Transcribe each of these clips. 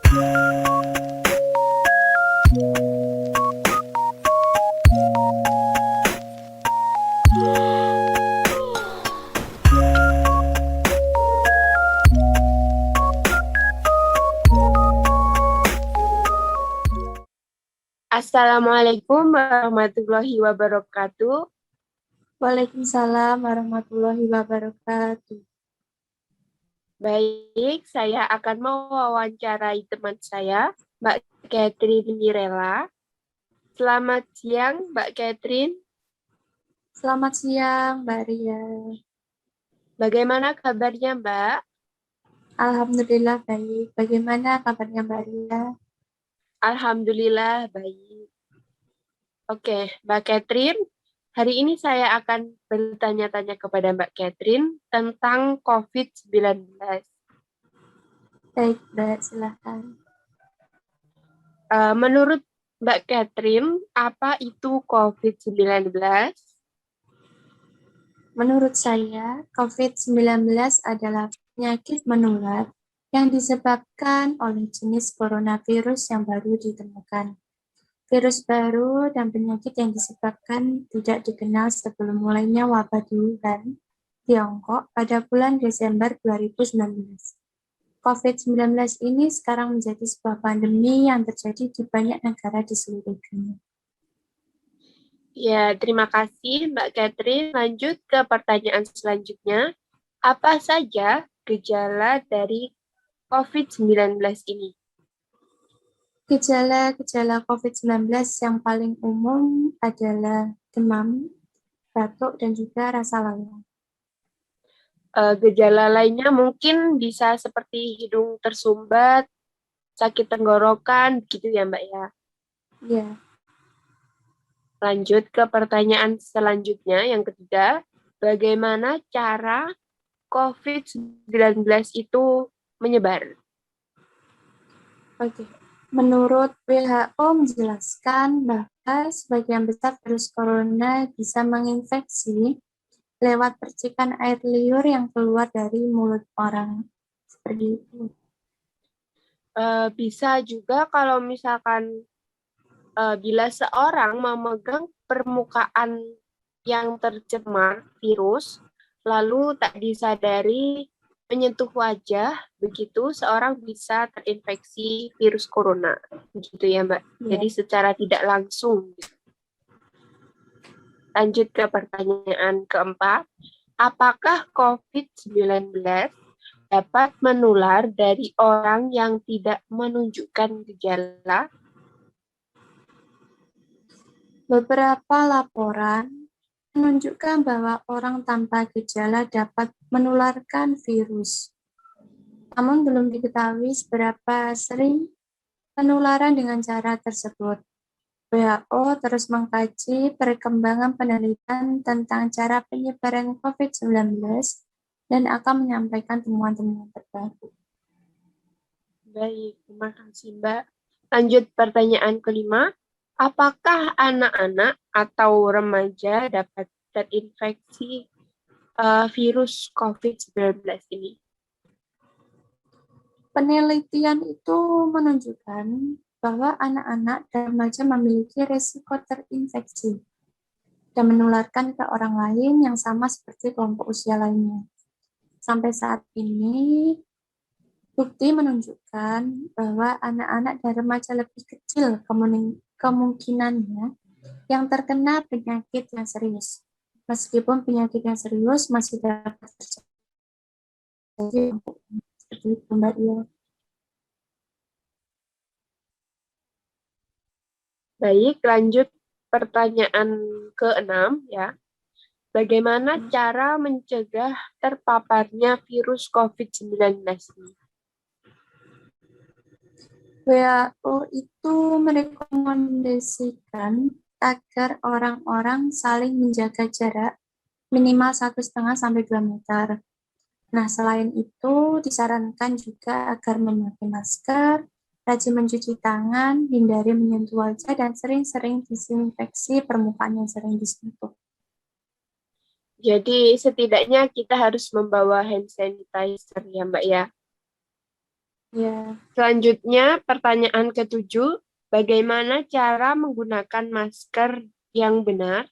Assalamualaikum warahmatullahi wabarakatuh. Waalaikumsalam warahmatullahi wabarakatuh. Baik, saya akan mewawancarai teman saya, Mbak Catherine Mirella. Selamat siang, Mbak Catherine. Selamat siang, Mbak Ria. Bagaimana kabarnya, Mbak? Alhamdulillah baik. Bagaimana kabarnya Mbak Ria? Alhamdulillah baik. Oke, Mbak Catherine, hari ini saya akan bertanya-tanya kepada Mbak Catherine tentang COVID-19. Baik, Mbak, silahkan. Menurut Mbak Catherine, apa itu COVID-19? Menurut saya, COVID-19 adalah penyakit menular yang disebabkan oleh jenis coronavirus yang baru ditemukan. Virus baru dan penyakit yang disebabkan tidak dikenal sebelum mulainya wabah di Wuhan, Tiongkok pada bulan Desember 2019. COVID-19 ini sekarang menjadi sebuah pandemi yang terjadi di banyak negara di seluruh dunia. Ya, terima kasih Mbak Catherine. Lanjut ke pertanyaan selanjutnya. Apa saja gejala dari COVID-19 ini? Gejala-gejala COVID-19 yang paling umum adalah demam, batuk, dan juga rasa lelah. Gejala lainnya mungkin bisa seperti hidung tersumbat, sakit tenggorokan, gitu ya Mbak ya. Ya, Lanjut ke pertanyaan selanjutnya, yang ketiga. Bagaimana cara COVID-19 itu menyebar? oke. Menurut WHO menjelaskan bahwa sebagian besar virus corona bisa menginfeksi lewat percikan air liur yang keluar dari mulut orang. Seperti itu. Bisa juga kalau misalkan bila seorang memegang permukaan yang tercemar virus, lalu tak disadari menyentuh wajah, begitu seorang bisa terinfeksi virus corona. Begitu ya, Mbak. Ya. Jadi secara tidak langsung. Lanjut ke pertanyaan keempat. Apakah COVID-19 dapat menular dari orang yang tidak menunjukkan gejala? Beberapa laporan menunjukkan bahwa orang tanpa gejala dapat menularkan virus. Namun belum diketahui seberapa sering penularan dengan cara tersebut. WHO terus mengkaji perkembangan penelitian tentang cara penyebaran COVID-19 dan akan menyampaikan temuan-temuan terbaru. Baik, terima kasih Mbak. Lanjut pertanyaan kelima. Apakah anak-anak atau remaja dapat terinfeksi virus COVID-19 ini? Penelitian itu menunjukkan bahwa anak-anak dan remaja memiliki risiko terinfeksi dan menularkan ke orang lain yang sama seperti kelompok usia lainnya. Sampai saat ini, bukti menunjukkan bahwa anak-anak dan remaja lebih kecil kemungkinannya yang terkena penyakit yang serius. Meskipun penyakit yang serius masih dapat terjadi seperti itu, Mbak Ia. Baik, lanjut pertanyaan ke-6 ya. Bagaimana cara mencegah terpaparnya virus COVID-19 ini? WHO itu merekomendasikan agar orang-orang saling menjaga jarak minimal 1,5 sampai 2 meter. Nah, selain itu disarankan juga agar memakai masker, rajin mencuci tangan, hindari menyentuh wajah, dan sering-sering disinfeksi permukaan yang sering disentuh. Jadi setidaknya kita harus membawa hand sanitizer ya Mbak ya. Ya, Selanjutnya, pertanyaan ketujuh, bagaimana cara menggunakan masker yang benar?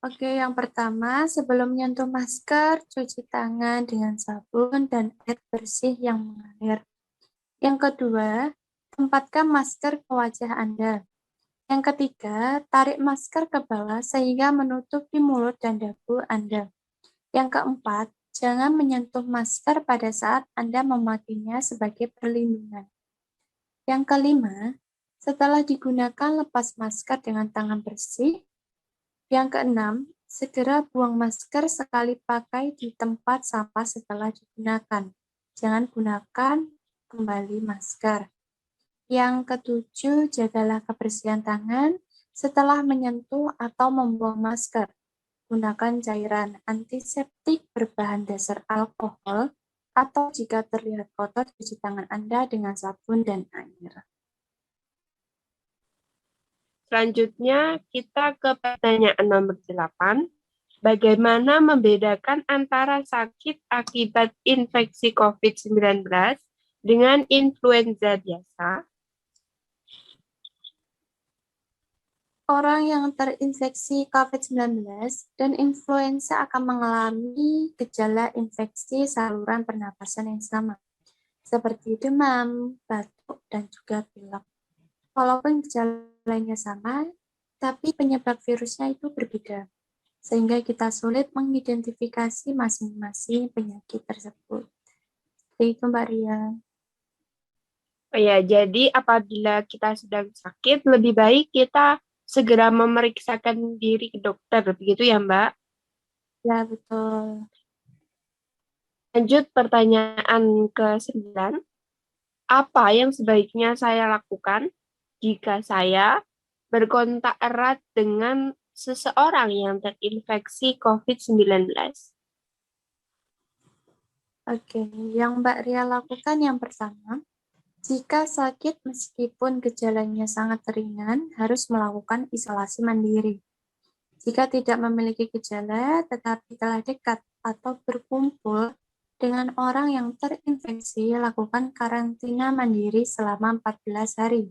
oke, yang pertama, sebelum menyentuh masker, cuci tangan dengan sabun dan air bersih yang mengalir. Yang kedua, tempatkan masker ke wajah Anda. Yang ketiga, tarik masker ke bawah sehingga menutupi mulut dan dagu Anda. Yang keempat, jangan menyentuh masker pada saat Anda memakainya sebagai perlindungan. Yang kelima, setelah digunakan lepas masker dengan tangan bersih. Yang keenam, segera buang masker sekali pakai di tempat sampah setelah digunakan. Jangan gunakan kembali masker. Yang ketujuh, jagalah kebersihan tangan setelah menyentuh atau membuang masker. Gunakan cairan antiseptik berbahan dasar alkohol atau jika terlihat kotor, cuci tangan Anda dengan sabun dan air. Selanjutnya, kita ke pertanyaan nomor 8. Bagaimana membedakan antara sakit akibat infeksi COVID-19 dengan influenza biasa? Orang yang terinfeksi COVID-19 dan influenza akan mengalami gejala infeksi saluran pernapasan yang sama, seperti demam, batuk, dan juga pilek. Walaupun gejalanya sama, tapi penyebab virusnya itu berbeda, sehingga kita sulit mengidentifikasi masing-masing penyakit tersebut. Seperti itu, Mbak Ria. Oh ya, jadi apabila kita sedang sakit, lebih baik kita segera memeriksakan diri ke dokter, begitu ya, Mbak? Ya, betul. Lanjut pertanyaan ke-9. Apa yang sebaiknya saya lakukan jika saya berkontak erat dengan seseorang yang terinfeksi COVID-19? Oke, yang Mbak Ria lakukan yang pertama, jika sakit meskipun gejalanya sangat ringan, harus melakukan isolasi mandiri. Jika tidak memiliki gejala tetapi telah dekat atau berkumpul dengan orang yang terinfeksi, lakukan karantina mandiri selama 14 hari.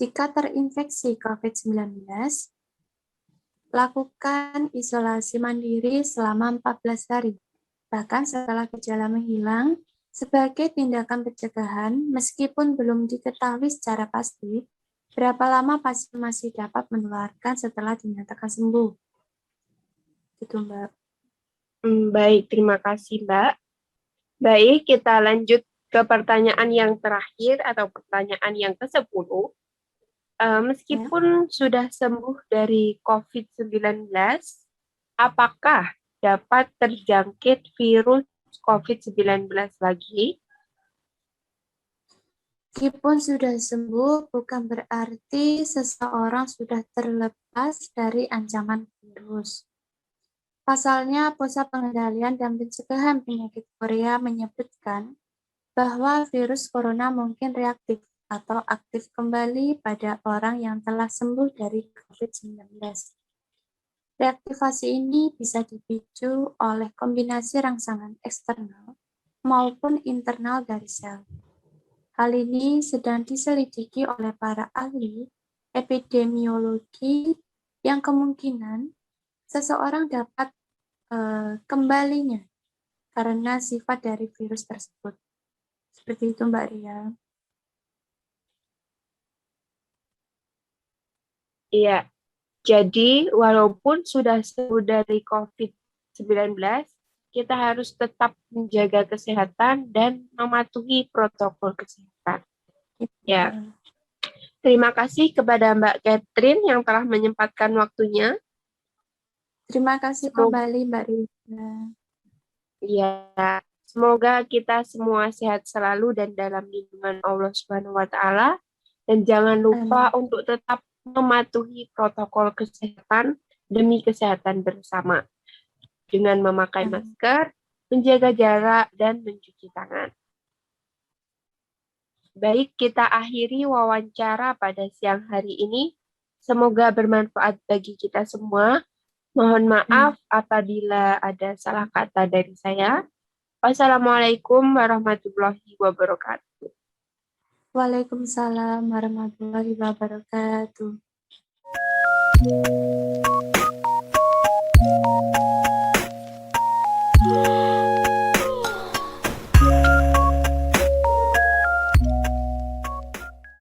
Jika terinfeksi COVID-19, lakukan isolasi mandiri selama 14 hari. Bahkan setelah gejala menghilang, sebagai tindakan pencegahan, meskipun belum diketahui secara pasti, berapa lama pasien masih dapat menularkan setelah dinyatakan sembuh. Gitu, Mbak. Baik, terima kasih, Mbak. Baik, kita lanjut ke pertanyaan yang terakhir atau pertanyaan yang ke-10. Ya. Meskipun sudah sembuh dari COVID-19, apakah dapat terjangkit virus COVID-19 lagi? Meskipun sudah sembuh, bukan berarti seseorang sudah terlepas dari ancaman virus. Pasalnya, Pusat Pengendalian dan Pencegahan Penyakit Korea menyebutkan bahwa virus corona mungkin reaktif atau aktif kembali pada orang yang telah sembuh dari COVID-19. Reaktivasi ini bisa dipicu oleh kombinasi rangsangan eksternal maupun internal dari sel. Hal ini sedang diselidiki oleh para ahli epidemiologi yang kemungkinan seseorang dapat kembalinya karena sifat dari virus tersebut. Seperti itu, Mbak Ria. Iya, jadi walaupun sudah sembuh dari COVID-19, kita harus tetap menjaga kesehatan dan mematuhi protokol kesehatan. Ya, terima kasih kepada Mbak Catherine yang telah menyempatkan waktunya. Terima kasih Semoga, kembali, Mbak Ria. ya, semoga kita semua sehat selalu dan dalam lindungan Allah Subhanahu wa Ta'ala. Dan jangan lupa Amin. untuk tetap mematuhi protokol kesehatan demi kesehatan bersama dengan memakai Amin. masker, menjaga jarak, dan mencuci tangan. Baik, kita akhiri wawancara pada siang hari ini. Semoga bermanfaat bagi kita semua. Mohon maaf apabila ada salah kata dari saya. Wassalamualaikum warahmatullahi wabarakatuh. Waalaikumsalam warahmatullahi wabarakatuh.